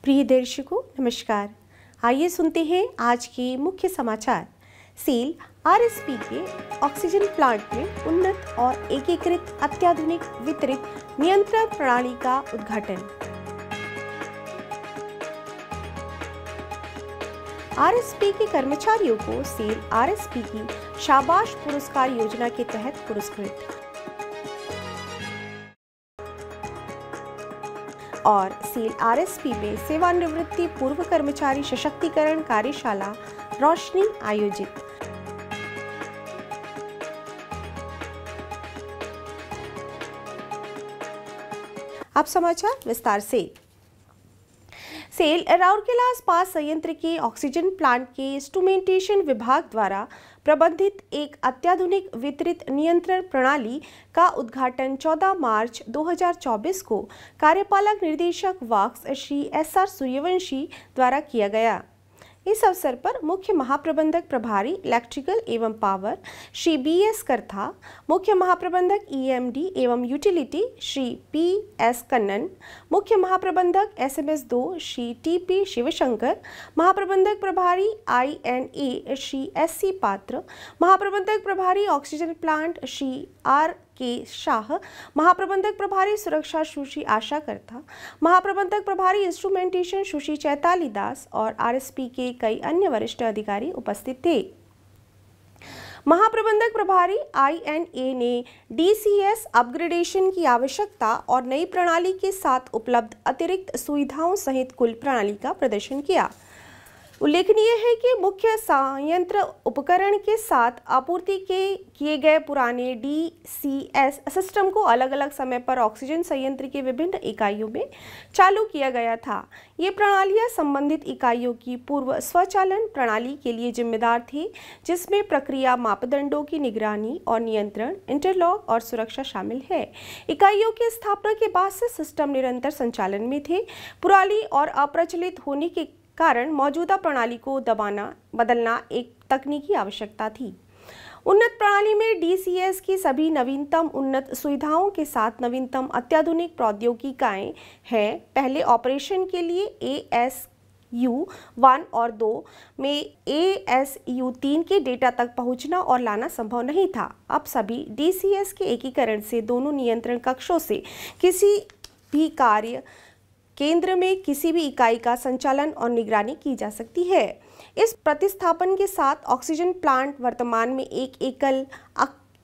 प्रिय दर्शकों नमस्कार। आइए सुनते हैं आज के मुख्य समाचार। सेल आरएसपी के ऑक्सीजन प्लांट में उन्नत और एकीकृत अत्याधुनिक वितरित नियंत्रण प्रणाली का उद्घाटन। आरएसपी के कर्मचारियों को सेल आरएसपी की शाबाश पुरस्कार योजना के तहत पुरस्कृत। और सेल आरएसपी में सेवानिवृत्ति पूर्व कर्मचारी सशक्तिकरण कार्यशाला रोशनी आयोजित। अब समाचार विस्तार से। सेल राउरकेला इस्पात संयंत्र के ऑक्सीजन प्लांट के इंस्ट्रूमेंटेशन विभाग द्वारा प्रबंधित एक अत्याधुनिक वितरित नियंत्रण प्रणाली का उद्घाटन 14 मार्च 2024 को कार्यपालक निर्देशक वर्क्स श्री एस.आर. सूर्यवंशी द्वारा किया गया। इस अवसर पर मुख्य महाप्रबंधक प्रभारी इलेक्ट्रिकल एवं पावर श्री बी.एस. करथा, मुख्य महाप्रबंधक ईएमडी एवं यूटिलिटी श्री पी.एस. कन्नन, मुख्य महाप्रबंधक एसएमएस 2 श्री टी.पी. शिवशंकर, महाप्रबंधक प्रभारी आईएनए श्री एस.सी. पात्र, महाप्रबंधक प्रभारी oxygen plant Shri RK. Shah, महाप्रबंधक प्रभारी सुरक्षा सुश्री आशा करथा, महाप्रबंधक प्रभारी इंस्ट्रूमेंटेशन सुश्री चैताली दास और आरएसपी के कई अन्य वरिष्ठ अधिकारी उपस्थित थे। महाप्रबंधक प्रभारी आईएनए ने डीसीएस अपग्रेडेशन की आवश्यकता और नई प्रणाली के साथ उपलब्ध अतिरिक्त सुविधाओं सहित कुल प्रणाली का प्रदर्शन किया। उल्लेखनीय है कि मुख्य संयंत्र उपकरण के साथ आपूर्ति किए गए पुराने डीसीएस सिस्टम को अलग अलग समय पर ऑक्सीजन संयंत्र के विभिन्न इकाइयों में चालू किया गया था। ये प्रणालियां संबंधित इकाइयों की पूर्व स्वचालन प्रणाली के लिए जिम्मेदार थी, जिसमें प्रक्रिया मापदंडों की निगरानी और नियंत्रण, इंटरलॉक और सुरक्षा शामिल है। इकाइयों की स्थापना के बाद से सिस्टम निरंतर संचालन में थे। पुरानी और अप्रचलित होने के कारण मौजूदा प्रणाली को बदलना एक तकनीकी आवश्यकता थी। उन्नत प्रणाली में डीसीएस की सभी नवीनतम उन्नत सुविधाओं के साथ नवीनतम अत्याधुनिक प्रौद्योगिकियां हैं। पहले ऑपरेशन के लिए ASU 1 और 2 में ASU 3 के डेटा तक पहुंचना और लाना संभव नहीं था। अब सभी डीसीएस के एकीकरण से दोनों नियंत्रण कक्षों से किसी भी कार्य केंद्र में किसी भी इकाई का संचालन और निगरानी की जा सकती है। इस प्रतिस्थापन के साथ ऑक्सीजन प्लांट वर्तमान में एक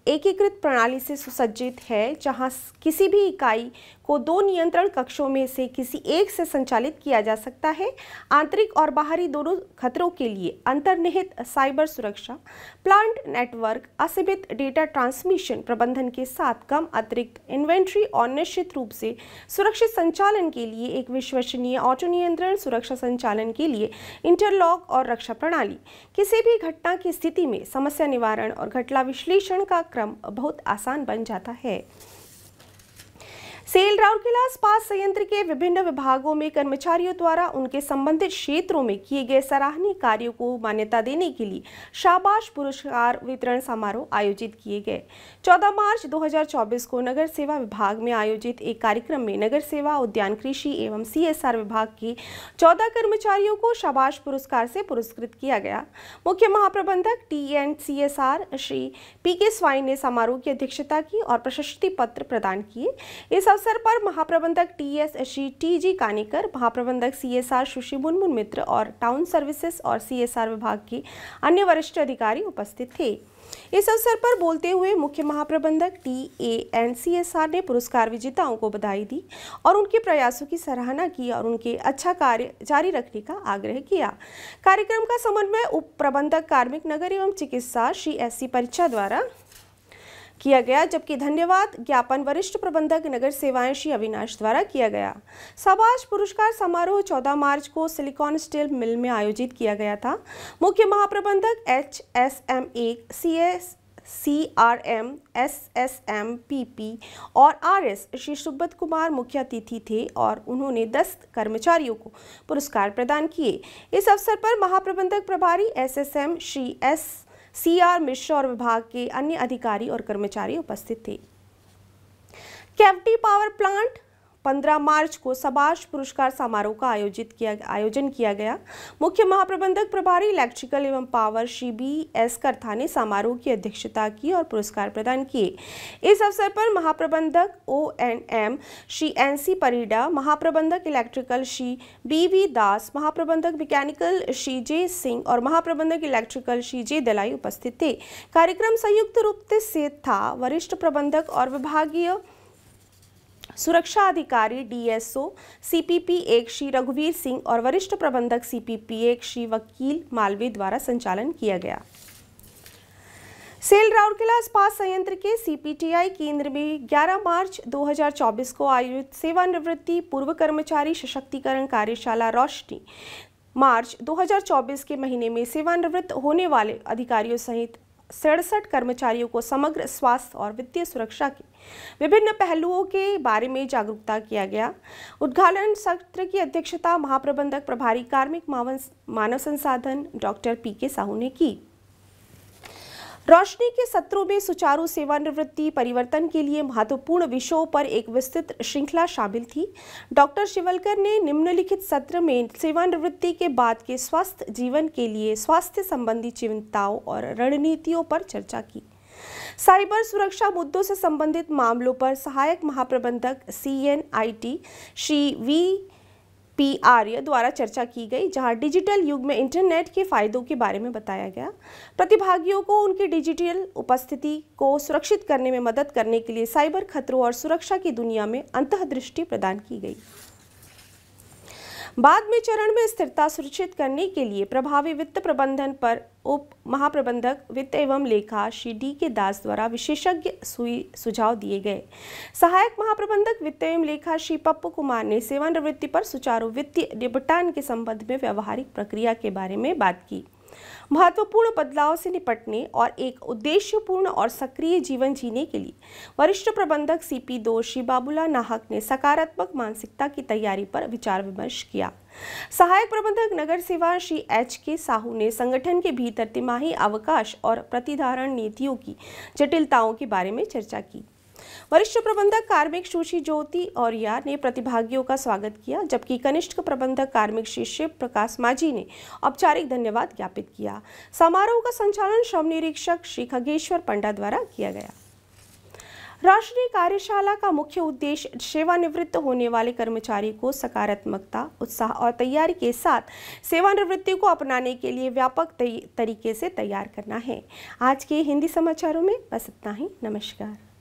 एकीकृत प्रणाली से सुसज्जित है, जहां किसी भी इकाई को दो नियंत्रण कक्षों में से किसी एक से संचालित किया जा सकता है। आंतरिक और बाहरी दोनों खतरों के लिए अंतर्निहित साइबर सुरक्षा, प्लांट नेटवर्क, असीमित डेटा ट्रांसमिशन प्रबंधन के साथ कम अतिरिक्त इन्वेंट्री और निश्चित रूप से सुरक्षित संचालन के लिए एक विश्वसनीय ऑटो नियंत्रण सुरक्षा संचालन के लिए इंटरलॉक और रक्षा प्रणाली। किसी भी घटना की स्थिति में समस्या निवारण और घटना विश्लेषण का क्रम बहुत आसान बन जाता है। सेल राउरकेला इस्पात संयंत्र के विभिन्न विभागों में कर्मचारियों द्वारा उनके संबंधित क्षेत्रों में किए गए सराहनीय कार्यों को मान्यता देने के लिए शाबाश पुरस्कार वितरण समारोह आयोजित किए गए। 14 मार्च 2024 को नगर सेवा विभाग में आयोजित एक कार्यक्रम में नगर सेवा, उद्यान कृषि एवं CSR विभाग के 14 कर्मचारियों को शाबाश पुरस्कार से पुरस्कृत किया गया। मुख्य महाप्रबंधक TNCSR श्री PK स्वाइन ने समारोह की अध्यक्षता की और प्रशस्ति पत्र प्रदान किए। इस अवसर पर महाप्रबंधक TS श्री TG कानेकर, महाप्रबंधक CSR सुश्री मुनमुन मित्र और टाउन सर्विसेज और CSR विभाग के अन्य वरिष्ठ अधिकारी उपस्थित थे। इस अवसर पर बोलते हुए मुख्य महाप्रबंधक TANCSR ने पुरस्कार विजेताओं को बधाई दी और उनके प्रयासों की सराहना की और उनके अच्छा कार्य जारी रखने का आग्रह किया। कार्यक्रम का समन्वय उप प्रबंधक कार्मिक नगर एवं चिकित्सा श्री SC परिचा द्वारा किया गया, जबकि धन्यवाद ज्ञापन वरिष्ठ प्रबंधक नगर सेवाएं श्री अविनाश द्वारा किया गया। शाबाश पुरस्कार समारोह 14 मार्च को सिलिकॉन स्टील मिल में आयोजित किया गया था। मुख्य महाप्रबंधक HSM1 CRM SSM PP और RS श्री सुब्रत कुमार मुख्य अतिथि थे और उन्होंने 10 कर्मचारियों को पुरस्कार प्रदान किए। इस अवसर पर महाप्रबंधक प्रभारी SSM श्री CR मिश्र और विभाग के अन्य अधिकारी और कर्मचारी उपस्थित थे। कैविटी पावर प्लांट 15 मार्च को शाबाश पुरस्कार समारोह का आयोजन किया गया। मुख्य महाप्रबंधक प्रभारी इलेक्ट्रिकल एवं पावर श्री BS करथा ने समारोह की अध्यक्षता की और पुरस्कार प्रदान किए। इस अवसर पर महाप्रबंधक ONM श्री NC परिडा, महाप्रबंधक इलेक्ट्रिकल श्री BV दास, महाप्रबंधक मैकेनिकल श्री J सिंह और महाप्रबंधक इलेक्ट्रिकल श्री J दलाई उपस्थित थे। कार्यक्रम संयुक्त रूप से था। वरिष्ठ प्रबंधक और विभागीय सुरक्षा अधिकारी DSO CPP 1 श्री रघुवीर सिंह और वरिष्ठ प्रबंधक CPP 1 श्री वकील मालवीय द्वारा संचालन किया गया। सेल राउरकेला इस्पात संयंत्र के CPTI केंद्र में 11 मार्च 2024 को आयोजित सेवानिवृत्ति पूर्व कर्मचारी सशक्तिकरण कार्यशाला रोशनी मार्च 2024 के महीने में सेवानिवृत्त होने वाले अधिकारियों सहित 67 कर्मचारियों को समग्र स्वास्थ्य और वित्तीय सुरक्षा के विभिन्न पहलुओं के बारे में जागरूकता किया गया। उद्घाटन सत्र की अध्यक्षता महाप्रबंधक प्रभारी कार्मिक मानव संसाधन डॉक्टर PK साहू ने की। रोशनी के सत्रों में सुचारू सेवानिवृत्ति परिवर्तन के लिए महत्वपूर्ण विषयों पर एक विस्तृत श्रृंखला शामिल थी। डॉक्टर शिवलकर ने निम्नलिखित सत्र में सेवानिवृत्ति के बाद के स्वस्थ जीवन के लिए स्वास्थ्य संबंधी चिंताओं और रणनीतियों पर चर्चा की। साइबर सुरक्षा मुद्दों से संबंधित मामलों पर सहायक महाप्रबंधक CNIT श्री VP आर्य द्वारा चर्चा की गई, जहां डिजिटल युग में इंटरनेट के फायदों के बारे में बताया गया। प्रतिभागियों को उनकी डिजिटल उपस्थिति को सुरक्षित करने में मदद करने के लिए साइबर खतरों और सुरक्षा की दुनिया में अंतर्दृष्टि प्रदान की गई। बाद में चरण में स्थिरता सुनिश्चित करने के लिए प्रभावी वित्त प्रबंधन पर उप महाप्रबंधक वित्त एवं लेखा श्री DK दास द्वारा विशेषज्ञ सुझाव दिए गए। सहायक महाप्रबंधक वित्त एवं लेखा श्री पप्पू कुमार ने सेवानिवृत्ति पर सुचारू वित्तीय निपटान के संबंध में व्यावहारिक प्रक्रिया के बारे में बात की। महत्वपूर्ण बदलाव से निपटने और एक उद्देश्यपूर्ण और सक्रिय जीवन जीने के लिए वरिष्ठ प्रबंधक CP2 श्री बाबूलाल नाहक ने सकारात्मक मानसिकता की तैयारी पर विचार विमर्श किया। सहायक प्रबंधक नगर सेवा श्री HK साहू ने संगठन के भीतर तिमाही अवकाश और प्रतिधारण नीतियों की जटिलताओं के बारे में चर्चा की। वरिष्ठ प्रबंधक कार्मिक सुश्री ज्योति औरिया ने प्रतिभागियों का स्वागत किया, जबकि कनिष्ठ प्रबंधक कार्मिक श्री शिव प्रकाश माझी ने औपचारिक धन्यवाद ज्ञापित किया। समारोह का संचालन श्रम निरीक्षक श्री खगेश्वर पंडा द्वारा किया गया। राष्ट्रीय कार्यशाला का मुख्य उद्देश्य सेवानिवृत्त होने वाले कर्मचारी को सकारात्मकता, उत्साह और तैयारी के साथ सेवानिवृत्ति को अपनाने के लिए व्यापक तरीके से तैयार करना है। आज के हिंदी समाचारों में बस इतना ही। नमस्कार।